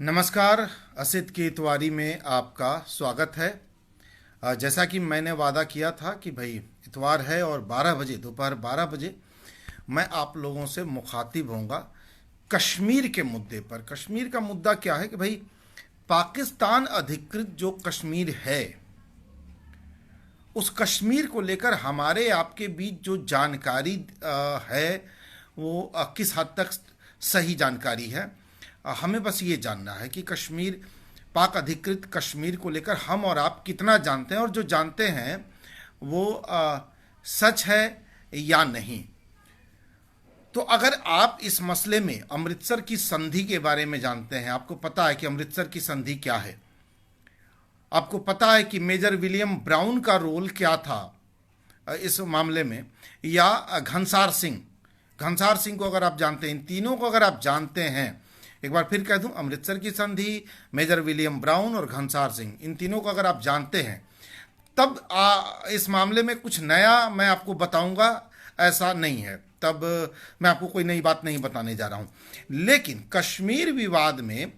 नमस्कार। असित की इतवारी में आपका स्वागत है। जैसा कि मैंने वादा किया था कि भाई इतवार है और 12 बजे दोपहर 12 बजे मैं आप लोगों से मुखातिब होऊंगा कश्मीर के मुद्दे पर। कश्मीर का मुद्दा क्या है कि भाई पाकिस्तान अधिकृत जो कश्मीर है, उस कश्मीर को लेकर हमारे आपके बीच जो जानकारी है वो किस हद तक सही जानकारी है। हमें बस ये जानना है कि कश्मीर, पाक अधिकृत कश्मीर को लेकर हम और आप कितना जानते हैं, और जो जानते हैं वो सच है या नहीं। तो अगर आप इस मसले में अमृतसर की संधि के बारे में जानते हैं, आपको पता है कि अमृतसर की संधि क्या है, आपको पता है कि मेजर विलियम ब्राउन का रोल क्या था इस मामले में, या घनसार सिंह को अगर आप जानते हैं, इन तीनों को अगर आप जानते हैं, एक बार फिर कह दूं, अमृतसर की संधि, मेजर विलियम ब्राउन और घनसार सिंह, इन तीनों को अगर आप जानते हैं, तब इस मामले में कुछ नया मैं आपको बताऊंगा ऐसा नहीं है। तब मैं आपको कोई नई बात नहीं बताने जा रहा हूं। लेकिन कश्मीर विवाद में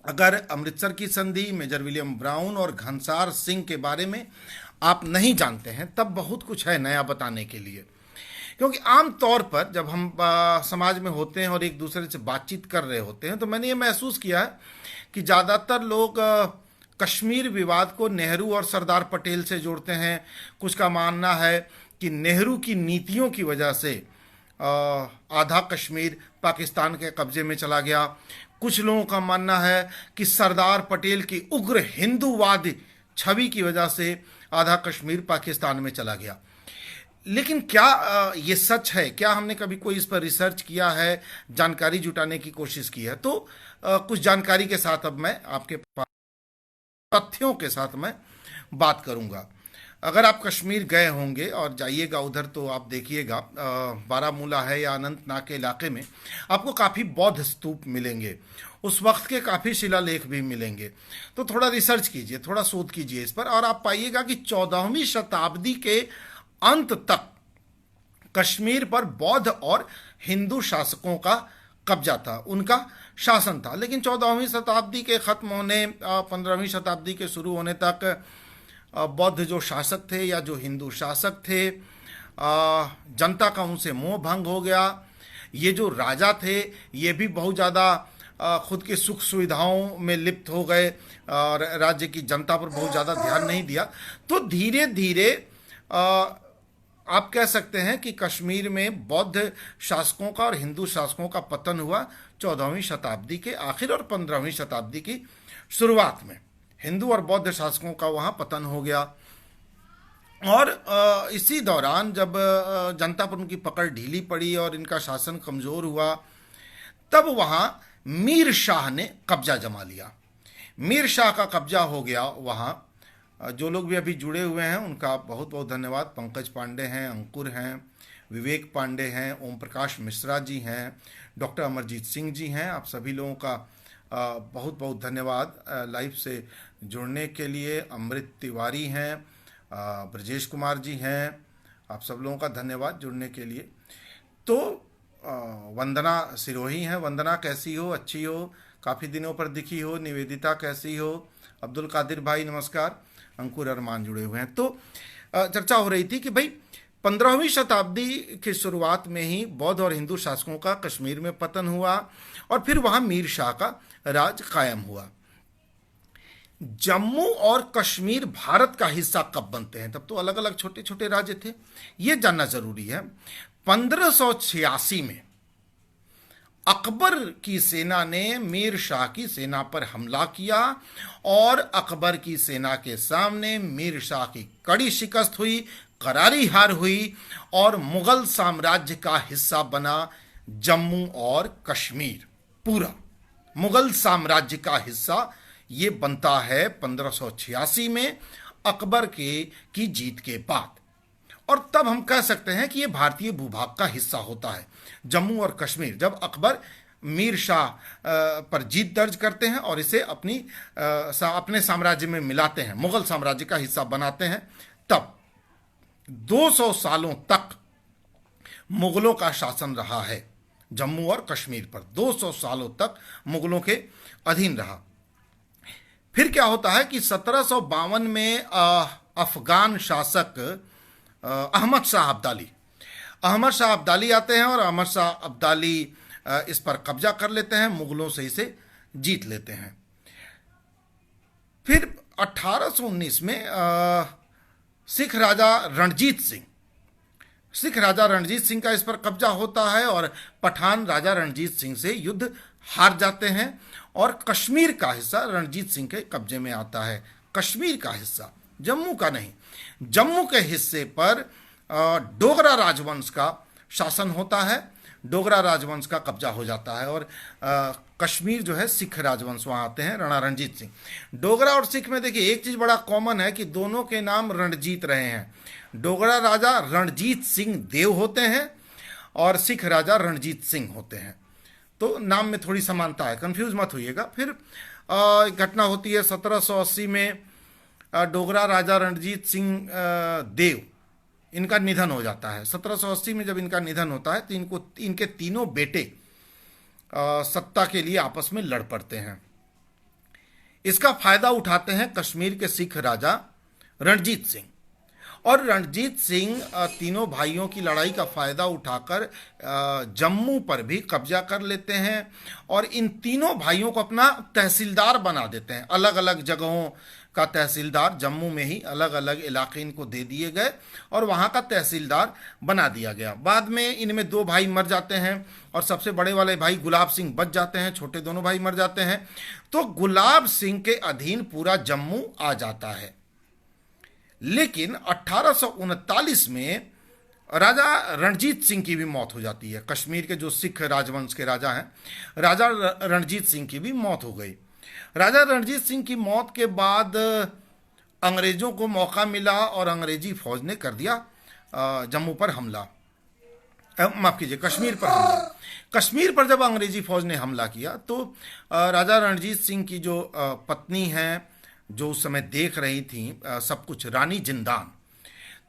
अगर अमृतसर की संधि, मेजर विलियम ब्राउन और घनसार सिंह के बारे में आप नहीं जानते हैं, तब बहुत कुछ है नया बताने के लिए। क्योंकि आम तौर पर जब हम समाज में होते हैं और एक दूसरे से बातचीत कर रहे होते हैं, तो मैंने ये महसूस किया है कि ज़्यादातर लोग कश्मीर विवाद को नेहरू और सरदार पटेल से जोड़ते हैं। कुछ का मानना है कि नेहरू की नीतियों की वजह से आधा कश्मीर पाकिस्तान के कब्जे में चला गया। कुछ लोगों का मानना है कि सरदार पटेल की उग्र हिंदूवादी छवि की वजह से आधा कश्मीर पाकिस्तान में चला गया। लेकिन क्या ये सच है? क्या हमने कभी कोई इस पर रिसर्च किया है, जानकारी जुटाने की कोशिश की है? तो कुछ जानकारी के साथ अब मैं आपके पास तथ्यों के साथ मैं बात करूंगा। अगर आप कश्मीर गए होंगे और जाइएगा उधर, तो आप देखिएगा बारामूला है या अनंतनाग के इलाके में आपको काफ़ी बौद्ध स्तूप मिलेंगे, उस वक्त के काफ़ी शिलालेख भी मिलेंगे। तो थोड़ा रिसर्च कीजिए, थोड़ा शोध कीजिए इस पर, और आप पाइएगा कि 14वीं शताब्दी के अंत तक कश्मीर पर बौद्ध और हिंदू शासकों का कब्जा था, उनका शासन था। लेकिन 14वीं शताब्दी के ख़त्म होने, 15वीं शताब्दी के शुरू होने तक बौद्ध जो शासक थे या जो हिंदू शासक थे, जनता का उनसे मोह भंग हो गया। ये जो राजा थे ये भी बहुत ज़्यादा खुद के सुख सुविधाओं में लिप्त हो गए और राज्य की जनता पर बहुत ज़्यादा ध्यान नहीं दिया। तो धीरे धीरे आप कह सकते हैं कि कश्मीर में बौद्ध शासकों का और हिंदू शासकों का पतन हुआ 14वीं शताब्दी के आखिर और 15वीं शताब्दी की शुरुआत में। हिंदू और बौद्ध शासकों का वहाँ पतन हो गया, और इसी दौरान जब जनता पर उनकी पकड़ ढीली पड़ी और इनका शासन कमज़ोर हुआ, तब वहाँ मीर शाह ने कब्जा जमा लिया। मीर शाह का कब्जा हो गया वहाँ। जो लोग भी अभी जुड़े हुए हैं उनका बहुत बहुत धन्यवाद। पंकज पांडे हैं, अंकुर हैं, विवेक पांडे हैं, ओम प्रकाश मिश्रा जी हैं, डॉक्टर अमरजीत सिंह जी हैं। आप सभी लोगों का बहुत बहुत धन्यवाद लाइव से जुड़ने के लिए। अमृत तिवारी हैं, ब्रजेश कुमार जी हैं, आप सब लोगों का धन्यवाद जुड़ने के लिए। तो वंदना सिरोही हैं। वंदना कैसी हो? अच्छी हो, काफ़ी दिनों पर दिखी हो। निवेदिता कैसी हो? अब्दुल कादिर भाई नमस्कार। अंकुर अरमान जुड़े हुए हैं। तो चर्चा हो रही थी कि भाई 15वीं शताब्दी की शुरुआत में ही बौद्ध और हिंदू शासकों का कश्मीर में पतन हुआ और फिर वहां मीर शाह का राज कायम हुआ। जम्मू और कश्मीर भारत का हिस्सा कब बनते हैं? तब तो अलग अलग छोटे छोटे राज्य थे, ये जानना जरूरी है। 1586 में अकबर की सेना ने मीर शाह की सेना पर हमला किया और अकबर की सेना के सामने मीर शाह की कड़ी शिकस्त हुई, करारी हार हुई, और मुगल साम्राज्य का हिस्सा बना जम्मू और कश्मीर। पूरा मुगल साम्राज्य का हिस्सा ये बनता है 1586 में अकबर की जीत के बाद। और तब हम कह सकते हैं कि ये भारतीय भूभाग का हिस्सा होता है जम्मू और कश्मीर। जब अकबर मीर शाह पर जीत दर्ज करते हैं और इसे अपने साम्राज्य में मिलाते हैं, मुगल साम्राज्य का हिस्सा बनाते हैं, तब 200 सालों तक मुगलों का शासन रहा है जम्मू और कश्मीर पर 200 सालों तक मुगलों के अधीन रहा। फिर क्या होता है कि 1752 में अफगान शासक अहमद शाह अब्दाली आते हैं और अहमद शाह अब्दाली इस पर कब्जा कर लेते हैं, मुगलों से इसे जीत लेते हैं। फिर 1819 में सिख राजा रणजीत सिंह का इस पर कब्जा होता है और पठान राजा रणजीत सिंह से युद्ध हार जाते हैं और कश्मीर का हिस्सा रणजीत सिंह के कब्जे में आता है। कश्मीर का हिस्सा, जम्मू का नहीं, जम्मू के हिस्से पर डोगरा राजवंश का शासन होता है, डोगरा राजवंश का कब्जा हो जाता है और कश्मीर जो है सिख राजवंश वहाँ आते हैं, राणा रणजीत सिंह। डोगरा और सिख में देखिए एक चीज़ बड़ा कॉमन है कि दोनों के नाम रणजीत रहे हैं। डोगरा राजा रणजीत सिंह देव होते हैं और सिख राजा रणजीत सिंह होते हैं, तो नाम में थोड़ी समानता है, कंफ्यूज मत होइएगा। फिर घटना होती है 1780 में, डोगरा राजा रणजीत सिंह देव, इनका निधन हो जाता है। 1780 में जब इनका निधन होता है तो इनके तीनों बेटे सत्ता के लिए आपस में लड़ पड़ते हैं। इसका फायदा उठाते हैं कश्मीर के सिख राजा रणजीत सिंह, और रणजीत सिंह तीनों भाइयों की लड़ाई का फायदा उठाकर जम्मू पर भी कब्जा कर लेते हैं और इन तीनों भाइयों को अपना तहसीलदार बना देते हैं। अलग अलग जगहों का तहसीलदार, जम्मू में ही अलग अलग इलाके इनको दे दिए गए और वहाँ का तहसीलदार बना दिया गया। बाद में इनमें 2 भाई मर जाते हैं और सबसे बड़े वाले भाई गुलाब सिंह बच जाते हैं, छोटे दोनों भाई मर जाते हैं, तो गुलाब सिंह के अधीन पूरा जम्मू आ जाता है। लेकिन 1839 में राजा रणजीत सिंह की भी मौत हो जाती है। कश्मीर के जो सिख राजवंश के राजा हैं, राजा रणजीत सिंह की भी मौत हो गई। राजा रणजीत सिंह की मौत के बाद अंग्रेजों को मौका मिला और अंग्रेजी फौज ने कर दिया जम्मू पर हमला, माफ कीजिए, कश्मीर पर हमला। कश्मीर पर जब अंग्रेजी फौज ने हमला किया तो राजा रणजीत सिंह की जो पत्नी हैं, जो उस समय देख रही थी सब कुछ, रानी जिंदान,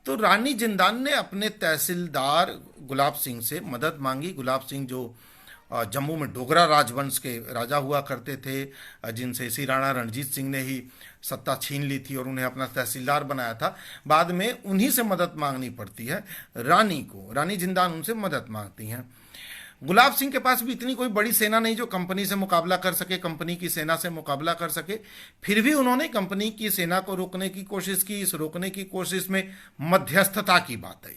तो रानी जिंदान ने अपने तहसीलदार गुलाब सिंह से मदद मांगी। गुलाब सिंह जो जम्मू में डोगरा राजवंश के राजा हुआ करते थे, जिनसे इसी राणा रणजीत सिंह ने ही सत्ता छीन ली थी और उन्हें अपना तहसीलदार बनाया था। बाद में उन्हीं से मदद मांगनी पड़ती है रानी को, रानी जिंदान उनसे मदद मांगती हैं। गुलाब सिंह के पास भी इतनी कोई बड़ी सेना नहीं जो कंपनी से मुकाबला कर सके, कंपनी की सेना से मुकाबला कर सके। फिर भी उन्होंने कंपनी की सेना को रोकने की कोशिश की। इस रोकने की कोशिश में मध्यस्थता की बात आई,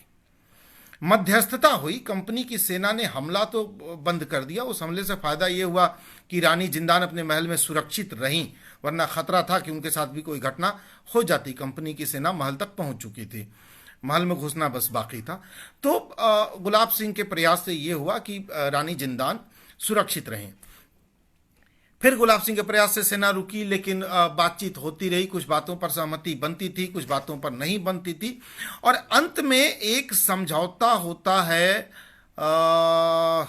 मध्यस्थता हुई। कंपनी की सेना ने हमला तो बंद कर दिया। उस हमले से फायदा ये हुआ कि रानी जिंदान अपने महल में सुरक्षित रहीं, वरना खतरा था कि उनके साथ भी कोई घटना हो जाती। कंपनी की सेना महल तक पहुंच चुकी थी, महल में घुसना बस बाकी था। तो गुलाब सिंह के प्रयास से ये हुआ कि रानी जिंदान सुरक्षित रहें। फिर गुलाब सिंह के प्रयास से सेना रुकी, लेकिन बातचीत होती रही, कुछ बातों पर सहमति बनती थी, कुछ बातों पर नहीं बनती थी, और अंत में एक समझौता होता है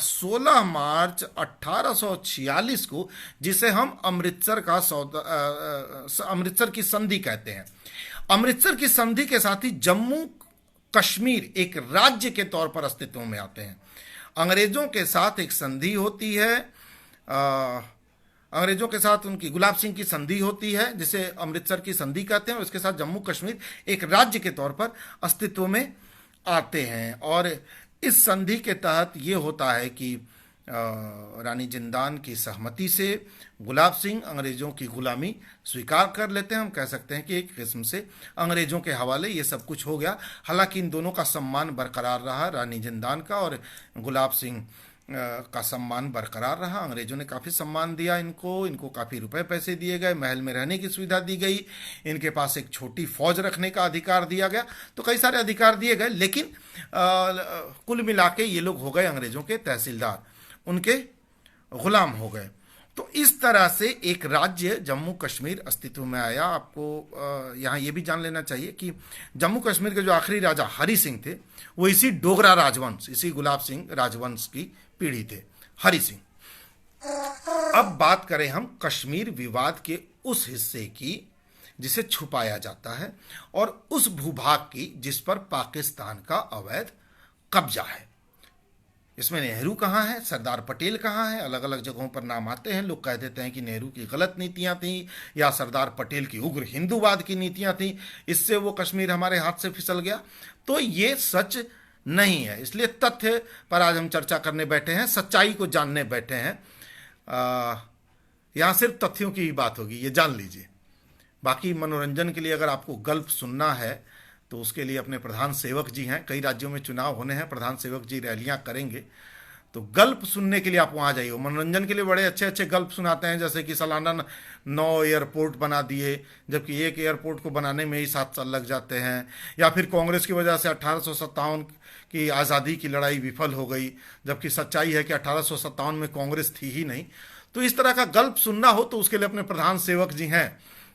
16 मार्च 1846 को, जिसे हम अमृतसर की संधि कहते हैं। अमृतसर की संधि के साथ ही जम्मू कश्मीर एक राज्य के तौर पर अस्तित्व में आते हैं। अंग्रेजों के साथ एक संधि होती है, अंग्रेजों के साथ उनकी गुलाब सिंह की संधि होती है, जिसे अमृतसर की संधि कहते हैं, और इसके साथ जम्मू कश्मीर एक राज्य के तौर पर अस्तित्व में आते हैं। और इस संधि के तहत ये होता है कि रानी जिंदान की सहमति से गुलाब सिंह अंग्रेजों की गुलामी स्वीकार कर लेते हैं। हम कह सकते हैं कि एक किस्म से अंग्रेजों के हवाले ये सब कुछ हो गया। हालांकि इन दोनों का सम्मान बरकरार रहा, रानी जिंदान का और गुलाब सिंह का सम्मान बरकरार रहा। अंग्रेजों ने काफ़ी सम्मान दिया इनको काफ़ी रुपए पैसे दिए गए, महल में रहने की सुविधा दी गई, इनके पास एक छोटी फौज रखने का अधिकार दिया गया, तो कई सारे अधिकार दिए गए। लेकिन कुल मिला के ये लोग हो गए अंग्रेजों के तहसीलदार, उनके गुलाम हो गए। तो इस तरह से एक राज्य जम्मू कश्मीर अस्तित्व में आया। आपको यहाँ ये भी जान लेना चाहिए कि जम्मू कश्मीर के जो आखिरी राजा हरि सिंह थे, वो इसी डोगरा राजवंश, इसी गुलाब सिंह राजवंश की पीढ़ी थे, हरि सिंह। अब बात करें हम कश्मीर विवाद के उस हिस्से की जिसे छुपाया जाता है, और उस भूभाग की जिस पर पाकिस्तान का अवैध कब्जा है। इसमें नेहरू कहाँ है, सरदार पटेल कहाँ है? अलग अलग जगहों पर नाम आते हैं। लोग कह देते हैं कि नेहरू की गलत नीतियां थीं या सरदार पटेल की उग्र हिंदूवाद की नीतियां थीं, इससे वो कश्मीर हमारे हाथ से फिसल गया। तो ये सच नहीं है। इसलिए तथ्य पर आज हम चर्चा करने बैठे हैं, सच्चाई को जानने बैठे हैं। यहाँ सिर्फ तथ्यों की ही बात होगी, ये जान लीजिए। बाकी मनोरंजन के लिए अगर आपको गल्प सुनना है तो उसके लिए अपने प्रधान सेवक जी हैं, कई राज्यों में चुनाव होने हैं, प्रधान सेवक जी रैलियां करेंगे, तो गल्प सुनने के लिए आप वहाँ जाइए। मनोरंजन के लिए बड़े अच्छे अच्छे गल्प सुनाते हैं, जैसे कि सालाना 9 एयरपोर्ट बना दिए, जबकि एक एयरपोर्ट को बनाने में ही 7 साल लग जाते हैं। या फिर कांग्रेस की वजह से 1857 की आज़ादी की लड़ाई विफल हो गई, जबकि सच्चाई है कि 1857 में कांग्रेस थी ही नहीं। तो इस तरह का गल्प सुनना हो तो उसके लिए अपने प्रधान सेवक जी हैं,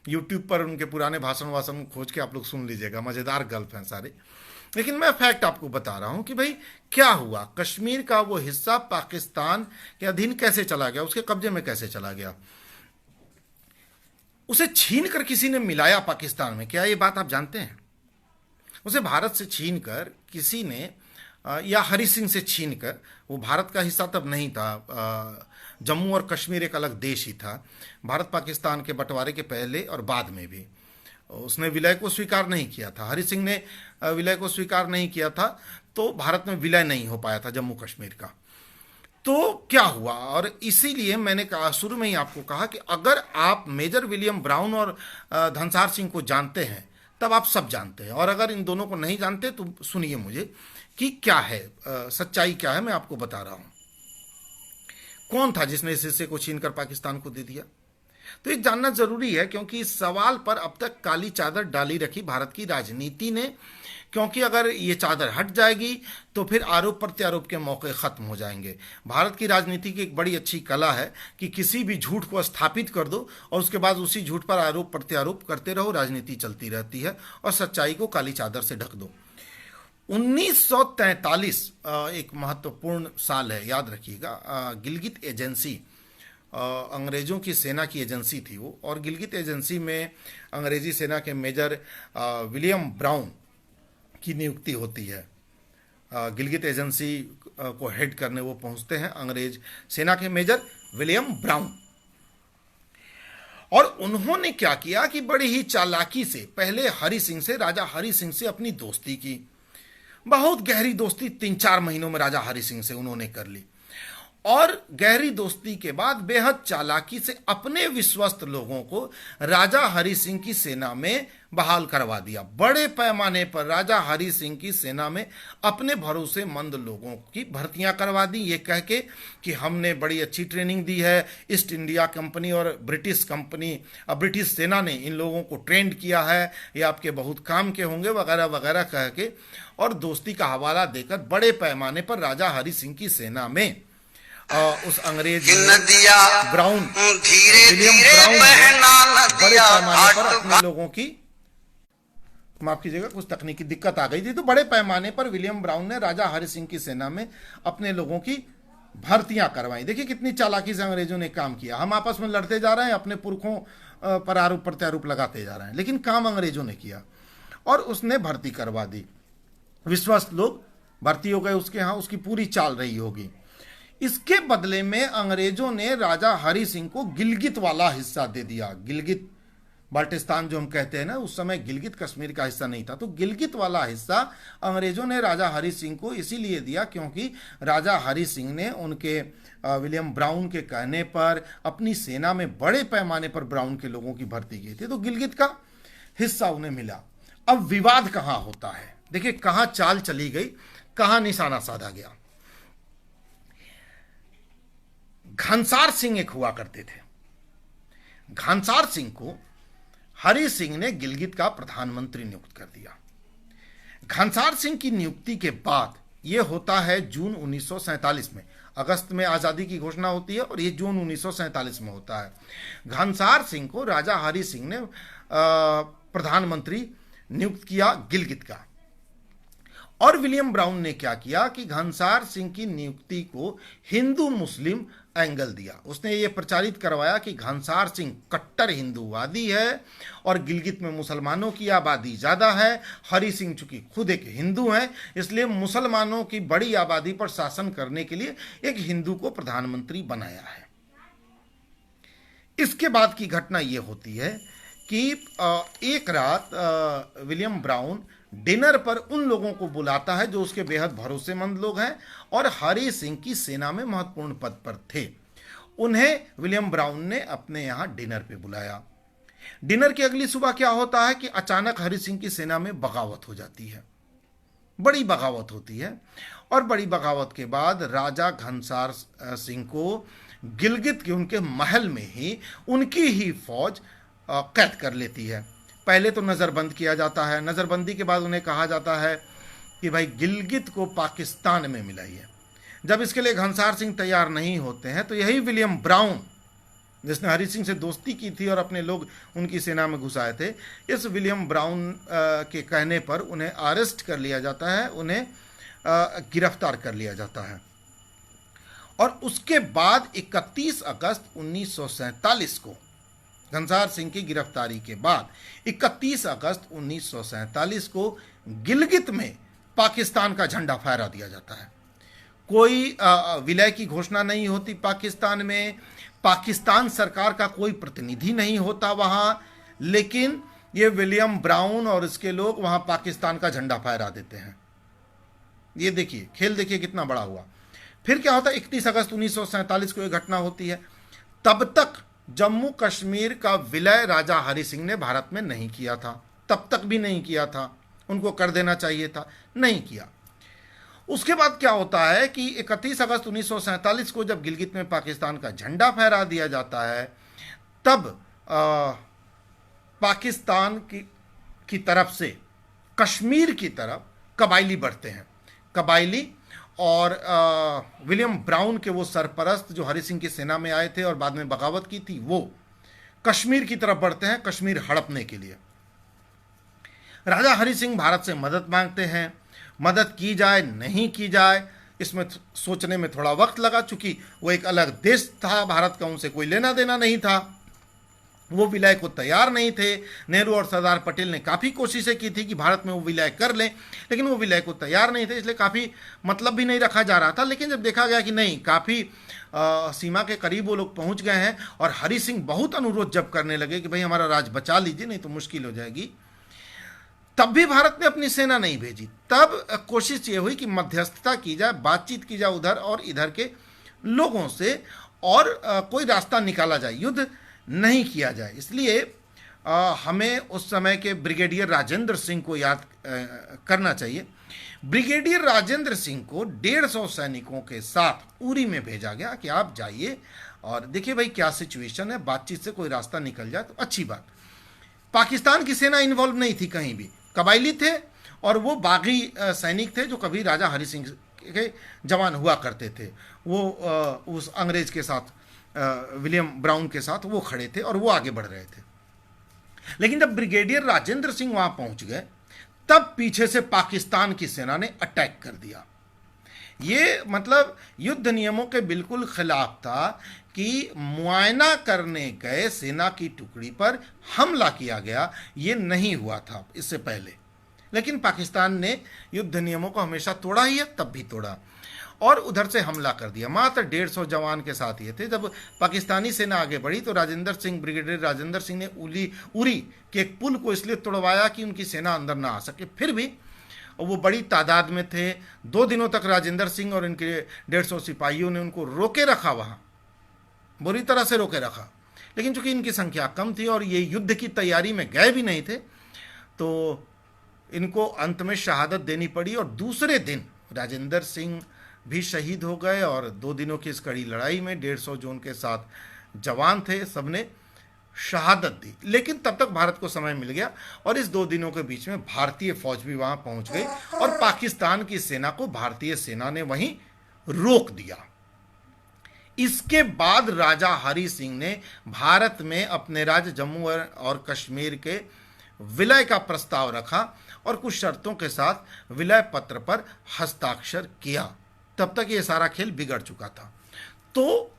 यूट्यूब पर उनके पुराने भाषण वाषण खोज के आप लोग सुन लीजिएगा, मज़ेदार गल्प हैं सारे। लेकिन मैं फैक्ट आपको बता रहा हूं कि भाई क्या हुआ, कश्मीर का वो हिस्सा पाकिस्तान के अधीन कैसे चला गया, उसके कब्जे में कैसे चला गया। उसे छीन कर किसी ने मिलाया पाकिस्तान में, क्या ये बात आप जानते हैं? उसे भारत से छीन कर किसी ने, या हरि सिंह से छीन कर, वो भारत का हिस्सा तब नहीं था, जम्मू और कश्मीर एक अलग देश ही था, भारत पाकिस्तान के बंटवारे के पहले और बाद में भी। उसने विलय को स्वीकार नहीं किया था, हरि सिंह ने विलय को स्वीकार नहीं किया था, तो भारत में विलय नहीं हो पाया था जम्मू कश्मीर का। तो क्या हुआ, और इसीलिए मैंने कहा शुरू में ही आपको कहा कि अगर आप मेजर विलियम ब्राउन और धनसार सिंह को जानते हैं तब आप सब जानते हैं, और अगर इन दोनों को नहीं जानते तो सुनिए मुझे कि क्या है सच्चाई, क्या है मैं आपको बता रहा हूं। कौन था जिसने इस हिस्से को छीनकर पाकिस्तान को दे दिया? तो ये जानना जरूरी है, क्योंकि इस सवाल पर अब तक काली चादर डाली रखी भारत की राजनीति ने, क्योंकि अगर ये चादर हट जाएगी तो फिर आरोप प्रत्यारोप के मौके खत्म हो जाएंगे। भारत की राजनीति की एक बड़ी अच्छी कला है कि किसी भी झूठ को स्थापित कर दो और उसके बाद उसी झूठ पर आरोप प्रत्यारोप करते रहो, राजनीति चलती रहती है, और सच्चाई को काली चादर से ढक दो। 1943 एक महत्वपूर्ण साल है, याद रखिएगा। गिलगित एजेंसी, अंग्रेज़ों की सेना की एजेंसी थी वो, और गिलगित एजेंसी में अंग्रेज़ी सेना के मेजर विलियम ब्राउन की नियुक्ति होती है। गिलगित एजेंसी को हेड करने वो पहुंचते हैं अंग्रेज सेना के मेजर विलियम ब्राउन। और उन्होंने क्या किया कि बड़ी ही चालाकी से पहले हरि सिंह से, राजा हरि सिंह से अपनी दोस्ती की। बहुत गहरी दोस्ती 3-4 महीनों में राजा हरि सिंह से उन्होंने कर ली, और गहरी दोस्ती के बाद बेहद चालाकी से अपने विश्वस्त लोगों को राजा हरि सिंह की सेना में बहाल करवा दिया। बड़े पैमाने पर राजा हरि सिंह की सेना में अपने भरोसेमंद लोगों की भर्तियां करवा दी, ये कह के कि हमने बड़ी अच्छी ट्रेनिंग दी है, ईस्ट इंडिया कंपनी और ब्रिटिश कंपनी, ब्रिटिश सेना ने इन लोगों को ट्रेंड किया है, ये आपके बहुत काम के होंगे वगैरह वगैरह कह के, और दोस्ती का हवाला देकर बड़े पैमाने पर राजा हरि सिंह की सेना में उस अंग्रेज ब्राउन, विलियम ब्राउन बड़े पैमाने पर अपने लोगों की, माफ कीजिएगा कुछ तकनीकी दिक्कत आ गई थी, तो बड़े पैमाने पर विलियम ब्राउन ने राजा हरि सिंह की सेना में अपने लोगों की भर्तियां करवाई। देखिए कितनी चालाकी से अंग्रेजों ने काम किया। हम आपस में लड़ते जा रहे हैं, अपने पुरखों पर आरोप प्रत्यारोप लगाते जा रहे हैं, लेकिन काम अंग्रेजों ने किया और उसने भर्ती करवा दी। विश्वस्त लोग भर्ती हो गए उसके यहाँ, उसकी पूरी चाल रही होगी। इसके बदले में अंग्रेजों ने राजा हरि सिंह को गिलगित वाला हिस्सा दे दिया। गिलगित बाल्टिस्तान जो हम कहते हैं ना, उस समय गिलगित कश्मीर का हिस्सा नहीं था, तो गिलगित वाला हिस्सा अंग्रेजों ने राजा हरि सिंह को इसीलिए दिया क्योंकि राजा हरि सिंह ने उनके विलियम ब्राउन के कहने पर अपनी सेना में बड़े पैमाने पर ब्राउन के लोगों की भर्ती की थी, तो गिलगित का हिस्सा उन्हें मिला। अब विवाद कहां होता है, देखिए कहां चाल चली गई, कहां निशाना साधा गया। घनसार सिंह एक हुआ करते थे। घनसार सिंह को हरि सिंह ने गिलगित का प्रधानमंत्री नियुक्त कर दिया। घनसार सिंह की नियुक्ति के बाद यह होता है जून 1947 में, अगस्त में आजादी की घोषणा होती है और यह जून 1947 में होता है। घनसार सिंह को राजा हरि सिंह ने प्रधानमंत्री नियुक्त किया गिलगित का। और विलियम ब्राउन ने क्या किया कि घनसार सिंह की नियुक्ति को हिंदू मुस्लिम एंगल दिया। उसने ये प्रचारित करवाया कि घनसार सिंह कट्टर हिंदूवादी है और गिलगित में मुसलमानों की आबादी ज़्यादा है। हरि सिंह चूंकि खुद एक हिंदू हैं, इसलिए मुसलमानों की बड़ी आबादी पर शासन करने के लिए एक हिंदू को प्रधानमंत्री बनाया है। इसके बाद की घटना ये होती है कि एक रात विलियम ब्राउन डिनर पर उन लोगों को बुलाता है जो उसके बेहद भरोसेमंद लोग हैं और हरि सिंह की सेना में महत्वपूर्ण पद पर थे। उन्हें विलियम ब्राउन ने अपने यहां डिनर पे बुलाया। डिनर की अगली सुबह क्या होता है कि अचानक हरि सिंह की सेना में बगावत हो जाती है, बड़ी बगावत होती है। और बड़ी बगावत के बाद राजा घनसार सिंह को गिलगित के उनके महल में ही उनकी ही फौज कैद कर लेती है। पहले तो नज़रबंद किया जाता है, नज़रबंदी के बाद उन्हें कहा जाता है कि भाई गिलगित को पाकिस्तान में मिलाइए। जब इसके लिए घनसार सिंह तैयार नहीं होते हैं तो यही विलियम ब्राउन, जिसने हरि सिंह से दोस्ती की थी और अपने लोग उनकी सेना में घुसाए थे, इस विलियम ब्राउन के कहने पर उन्हें अरेस्ट कर लिया जाता है, उन्हें गिरफ्तार कर लिया जाता है। और उसके बाद 31 अगस्त 1947 को, घनसार सिंह की गिरफ्तारी के बाद 31 अगस्त 1947 को गिलगित में पाकिस्तान का झंडा फहरा दिया जाता है। कोई विलय की घोषणा नहीं होती पाकिस्तान में, पाकिस्तान सरकार का कोई प्रतिनिधि नहीं होता वहां, लेकिन ये विलियम ब्राउन और इसके लोग वहां पाकिस्तान का झंडा फहरा देते हैं। ये देखिए, खेल देखिए कितना बड़ा हुआ। फिर क्या होता है, 31 अगस्त 1947 को यह घटना होती है। तब तक जम्मू कश्मीर का विलय राजा हरि सिंह ने भारत में नहीं किया था, तब तक भी नहीं किया था, उनको कर देना चाहिए था, नहीं किया। उसके बाद क्या होता है कि 31 अगस्त 1947 को जब गिलगित में पाकिस्तान का झंडा फहरा दिया जाता है, तब पाकिस्तान की तरफ से कश्मीर की तरफ कबायली बढ़ते हैं। कबायली और विलियम ब्राउन के वो सरपरस्त जो हरि सिंह की सेना में आए थे और बाद में बगावत की थी, वो कश्मीर की तरफ बढ़ते हैं, कश्मीर हड़पने के लिए। राजा हरि सिंह भारत से मदद मांगते हैं। मदद की जाए नहीं की जाए, इसमें सोचने में थोड़ा वक्त लगा, चूंकि वो एक अलग देश था, भारत का उनसे कोई लेना देना नहीं था। वो विलय को तैयार नहीं थे। नेहरू और सरदार पटेल ने काफ़ी कोशिशें की थी कि भारत में वो विलय कर लें, लेकिन वो विलय को तैयार नहीं थे, इसलिए काफ़ी मतलब भी नहीं रखा जा रहा था। लेकिन जब देखा गया कि नहीं, काफ़ी सीमा के करीब वो लोग पहुंच गए हैं और हरि सिंह बहुत अनुरोध जब करने लगे कि भाई हमारा राज बचा लीजिए, नहीं तो मुश्किल हो जाएगी, तब भी भारत ने अपनी सेना नहीं भेजी। तब कोशिश ये हुई कि मध्यस्थता की जाए, बातचीत की जाए उधर और इधर के लोगों से, और कोई रास्ता निकाला जाए, युद्ध नहीं किया जाए। इसलिए हमें उस समय के ब्रिगेडियर राजेंद्र सिंह को याद करना चाहिए। ब्रिगेडियर राजेंद्र सिंह को 150 सैनिकों के साथ उरी में भेजा गया कि आप जाइए और देखिए भाई क्या सिचुएशन है, बातचीत से कोई रास्ता निकल जाए तो अच्छी बात। पाकिस्तान की सेना इन्वॉल्व नहीं थी कहीं भी, कबायली थे और वो बागी सैनिक थे जो कभी राजा हरि सिंह के जवान हुआ करते थे। वो उस अंग्रेज के साथ, विलियम ब्राउन के साथ वो खड़े थे और वो आगे बढ़ रहे थे। लेकिन जब ब्रिगेडियर राजेंद्र सिंह वहां पहुंच गए, तब पीछे से पाकिस्तान की सेना ने अटैक कर दिया। ये मतलब युद्ध नियमों के बिल्कुल खिलाफ था कि मुआयना करने गए सेना की टुकड़ी पर हमला किया गया। ये नहीं हुआ था इससे पहले, लेकिन पाकिस्तान ने युद्ध नियमों को हमेशा तोड़ा ही है, तब भी तोड़ा और उधर से हमला कर दिया। मात्र 150 जवान के साथ ये थे। जब पाकिस्तानी सेना आगे बढ़ी तो राजेंद्र सिंह, ब्रिगेडियर राजेंद्र सिंह ने उरी के एक पुल को इसलिए तोड़वाया कि उनकी सेना अंदर ना आ सके। फिर भी वो बड़ी तादाद में थे। 2 दिनों तक राजेंद्र सिंह और इनके 150 सिपाहियों ने उनको रोके रखा, वहाँ बुरी तरह से रोके रखा। लेकिन चूंकि इनकी संख्या कम थी और ये युद्ध की तैयारी में गए भी नहीं थे, तो इनको अंत में शहादत देनी पड़ी। और दूसरे दिन राजेंद्र सिंह भी शहीद हो गए और 2 दिनों की इस कड़ी लड़ाई में 150 जो उनके साथ जवान थे सबने शहादत दी। लेकिन तब तक भारत को समय मिल गया और इस 2 दिनों के बीच में भारतीय फौज भी वहां पहुंच गई और पाकिस्तान की सेना को भारतीय सेना ने वहीं रोक दिया। इसके बाद राजा हरि सिंह ने भारत में अपने राज्य जम्मू और कश्मीर के विलय का प्रस्ताव रखा और कुछ शर्तों के साथ विलय पत्र पर हस्ताक्षर किया। तब तक ये सारा खेल बिगड़ चुका था। तो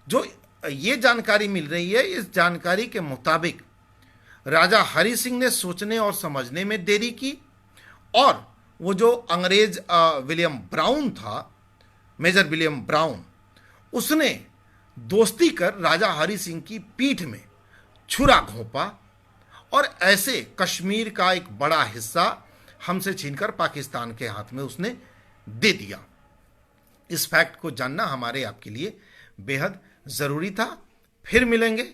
जो ये जानकारी मिल रही है, इस जानकारी के मुताबिक राजा हरि सिंह ने सोचने और समझने में देरी की, और वो जो अंग्रेज विलियम ब्राउन था, मेजर विलियम ब्राउन, उसने दोस्ती कर राजा हरि सिंह की पीठ में छुरा घोंपा और ऐसे कश्मीर का एक बड़ा हिस्सा हमसे छीनकर पाकिस्तान के हाथ में उसने दे दिया। इस फैक्ट को जानना हमारे आपके लिए बेहद ज़रूरी था। फिर मिलेंगे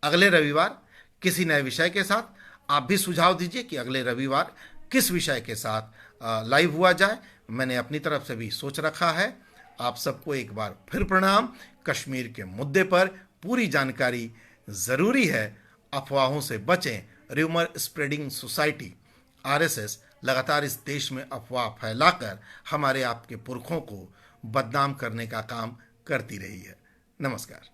अगले रविवार किसी नए विषय के साथ। आप भी सुझाव दीजिए कि अगले रविवार किस विषय के साथ लाइव हुआ जाए। मैंने अपनी तरफ से भी सोच रखा है। आप सबको एक बार फिर प्रणाम। कश्मीर के मुद्दे पर पूरी जानकारी ज़रूरी है। अफवाहों से बचें। र्यूमर स्प्रेडिंग सोसाइटी आरएसएस लगातार इस देश में अफवाह फैलाकर हमारे आपके पुरखों को बदनाम करने का काम करती रही है। नमस्कार।